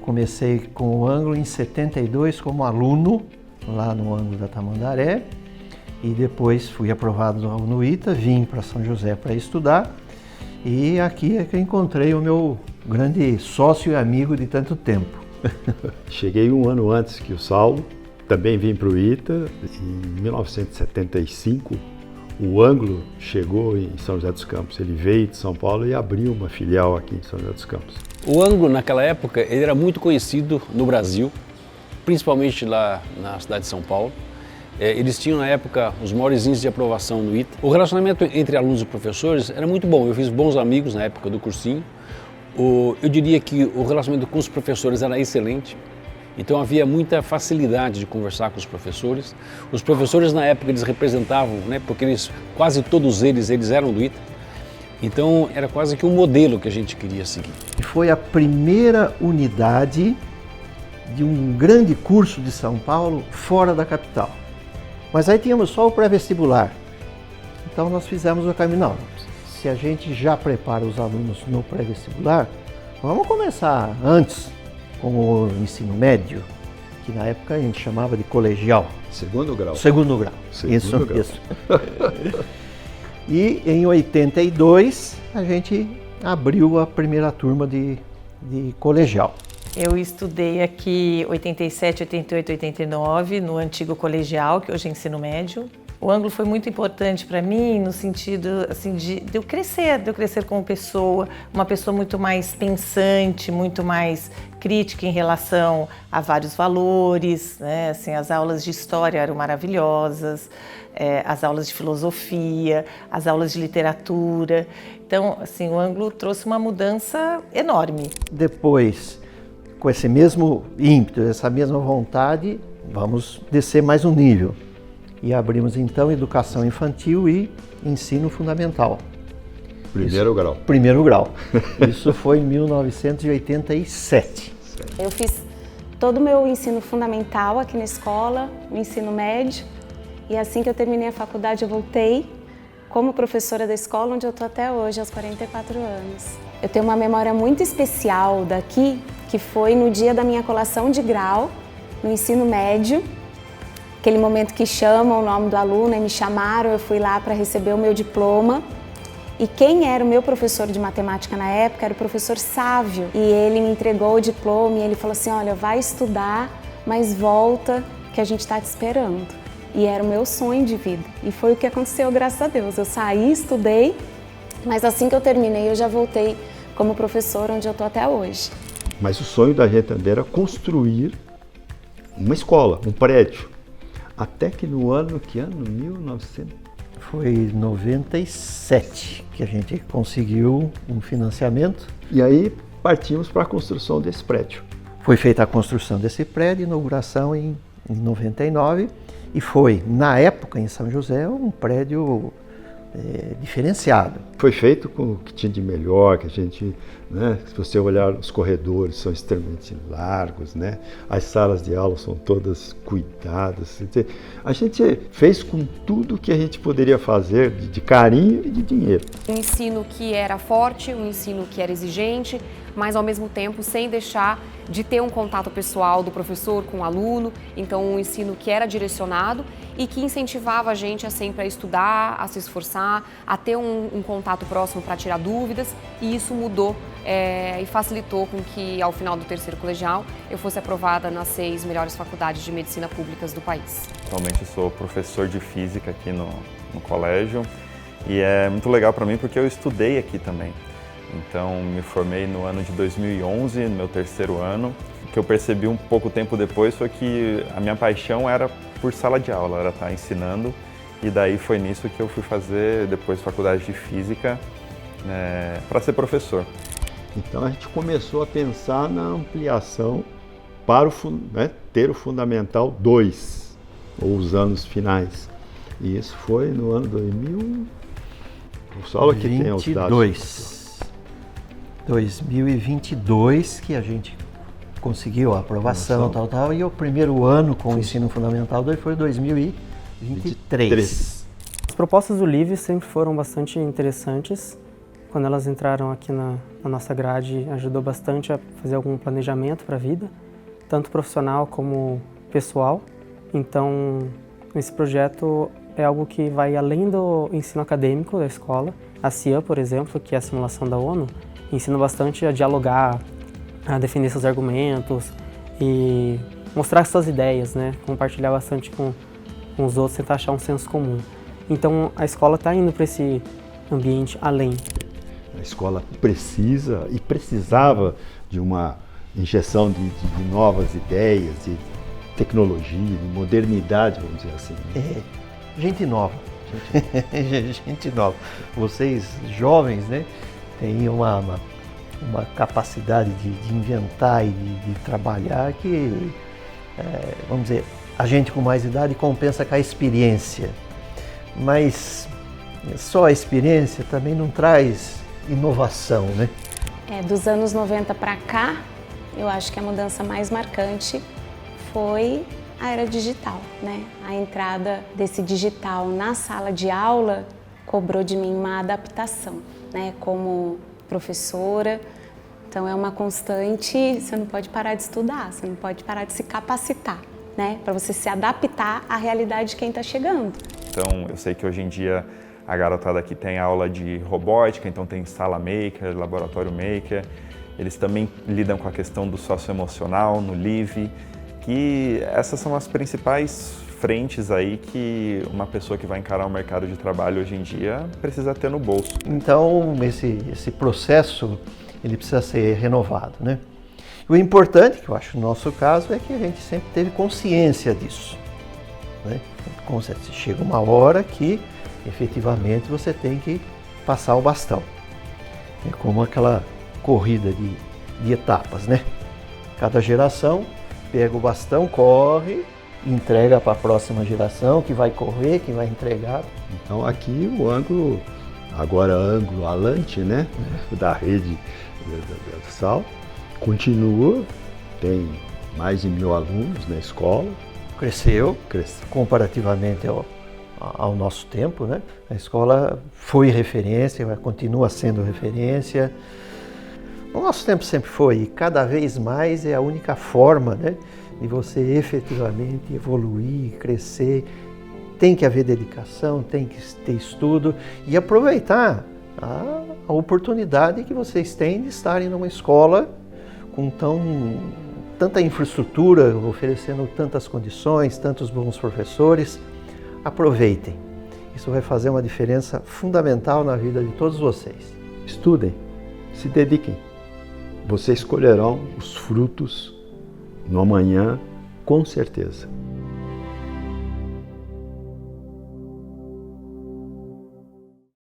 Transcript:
comecei com o ângulo em 72 como aluno, lá no ângulo da Tamandaré, e depois fui aprovado no ITA, vim para São José para estudar, e aqui é que eu encontrei o meu grande sócio e amigo de tanto tempo. Cheguei um ano antes que o Saulo, também vim para o ITA. Em 1975, o ângulo chegou em São José dos Campos. Ele veio de São Paulo e abriu uma filial aqui em São José dos Campos. O ângulo, naquela época, ele era muito conhecido no Brasil, principalmente lá na cidade de São Paulo. Eles tinham, na época, os maiores índices de aprovação no ITA. O relacionamento entre alunos e professores era muito bom. Eu fiz bons amigos na época do cursinho. Eu diria que o relacionamento com os professores era excelente. Então havia muita facilidade de conversar com os professores. Os professores, na época, eles representavam, né, porque quase todos eles eram do ITA. Então era quase que um modelo que a gente queria seguir. E foi a primeira unidade de um grande curso de São Paulo fora da capital. Mas aí tínhamos só o pré-vestibular. Então nós fizemos o caminho. Não, se a gente já prepara os alunos no pré-vestibular, vamos começar antes com o ensino médio, que na época a gente chamava de colegial. Segundo grau. Segundo grau. Isso. E em 82 a gente abriu a primeira turma de colegial. Eu estudei aqui 87, 88, 89 no antigo colegial, que hoje é ensino médio. O ângulo foi muito importante para mim no sentido assim, de eu crescer como pessoa, uma pessoa muito mais pensante, muito mais crítica em relação a vários valores, né? Assim, as aulas de história eram maravilhosas, as aulas de filosofia, as aulas de literatura. Então, assim, o ângulo trouxe uma mudança enorme. Depois, com esse mesmo ímpeto, essa mesma vontade, vamos descer mais um nível. E abrimos então educação infantil e ensino fundamental. Primeiro grau. Primeiro grau. Isso foi em 1987. Eu fiz todo o meu ensino fundamental aqui na escola, o ensino médio. E assim que eu terminei a faculdade, eu voltei como professora da escola, onde eu estou até hoje, aos 44 anos. Eu tenho uma memória muito especial daqui, que foi no dia da minha colação de grau, no ensino médio. Aquele momento que chamam o nome do aluno e me chamaram, eu fui lá para receber o meu diploma. E quem era o meu professor de matemática na época era o professor Sávio. E ele me entregou o diploma e ele falou assim, olha, vai estudar, mas volta que a gente está te esperando. E era o meu sonho de vida. E foi o que aconteceu, graças a Deus. Eu saí, estudei, mas assim que eu terminei eu já voltei como professora, onde eu estou até hoje. Mas o sonho da gente era construir uma escola, um prédio. Até que no ano, que ano? 1900? Foi 97 que a gente conseguiu um financiamento. E aí partimos para a construção desse prédio. Foi feita a construção desse prédio, inauguração em 99, e foi, na época, em São José, um prédio diferenciado. Foi feito com o que tinha de melhor, que a gente, né, se você olhar os corredores são extremamente largos, né? As salas de aula são todas cuidadas. A gente fez com tudo que a gente poderia fazer de carinho e de dinheiro. Um ensino que era forte, um ensino que era exigente, mas ao mesmo tempo sem deixar de ter um contato pessoal do professor com o aluno, então um ensino que era direcionado e que incentivava a gente a sempre a estudar, a se esforçar, a ter um contato próximo para tirar dúvidas, e isso mudou e facilitou com que ao final do terceiro colegial eu fosse aprovada nas 6 melhores faculdades de medicina públicas do país. Atualmente eu sou professor de física aqui no colégio e é muito legal para mim porque eu estudei aqui também. Então, me formei no ano de 2011, no meu terceiro ano. O que eu percebi um pouco tempo depois foi que a minha paixão era por sala de aula, era estar ensinando. E daí foi nisso que eu fui fazer depois faculdade de Física, para ser professor. Então, a gente começou a pensar na ampliação para ter o Fundamental 2, ou os anos finais. E isso foi no ano 2000. O Saulo aqui tem os dados. 2022 que a gente conseguiu a aprovação, tal, e o primeiro ano com o ensino fundamental 2 foi 2023. As propostas do LIVE sempre foram bastante interessantes. quando elas entraram aqui na nossa grade, ajudou bastante a fazer algum planejamento para a vida, tanto profissional como pessoal. Então, esse projeto é algo que vai além do ensino acadêmico da escola. A CIAN, por exemplo, que é a simulação da ONU, ensina bastante a dialogar, a defender seus argumentos e mostrar suas ideias, né? Compartilhar bastante com os outros, tentar achar um senso comum. Então, a escola está indo para esse ambiente além. A escola precisa e precisava de uma injeção de novas ideias, de tecnologia, de modernidade, vamos dizer assim. Gente nova. Gente nova. Vocês, jovens, né, têm uma capacidade de inventar e de trabalhar que, vamos dizer, a gente com mais idade compensa com a experiência. Mas só a experiência também não traz inovação, né? Dos anos 90 para cá, eu acho que a mudança mais marcante foi a era digital, né? A entrada desse digital na sala de aula cobrou de mim uma adaptação, né? Como professora, então é uma constante, você não pode parar de estudar, você não pode parar de se capacitar, né? Para você se adaptar à realidade de quem está chegando. Então, eu sei que hoje em dia a garotada aqui tem aula de robótica, então tem sala maker, laboratório maker. Eles também lidam com a questão do socioemocional no LIVE, que essas são as principais frentes aí que uma pessoa que vai encarar o mercado de trabalho hoje em dia precisa ter no bolso. Então, esse processo, ele precisa ser renovado, né? O importante, que eu acho no nosso caso, é que a gente sempre teve consciência disso, né? Chega uma hora que, efetivamente, você tem que passar o bastão. É como aquela corrida de etapas, né? Cada geração pega o bastão, corre, entrega para a próxima geração, que vai correr, que vai entregar. Então aqui o ângulo, agora ângulo alante, né? Da rede da UFSAL, continua, tem mais de 1000 alunos na escola. Cresceu comparativamente ao nosso tempo, né? A escola foi referência, continua sendo referência. O nosso tempo sempre foi, e cada vez mais é a única forma, né, de você efetivamente evoluir, crescer. Tem que haver dedicação, tem que ter estudo e aproveitar a oportunidade que vocês têm de estarem numa escola com tanta infraestrutura, oferecendo tantas condições, tantos bons professores. Aproveitem. Isso vai fazer uma diferença fundamental na vida de todos vocês. Estudem, se dediquem. Vocês colherão os frutos no amanhã, com certeza.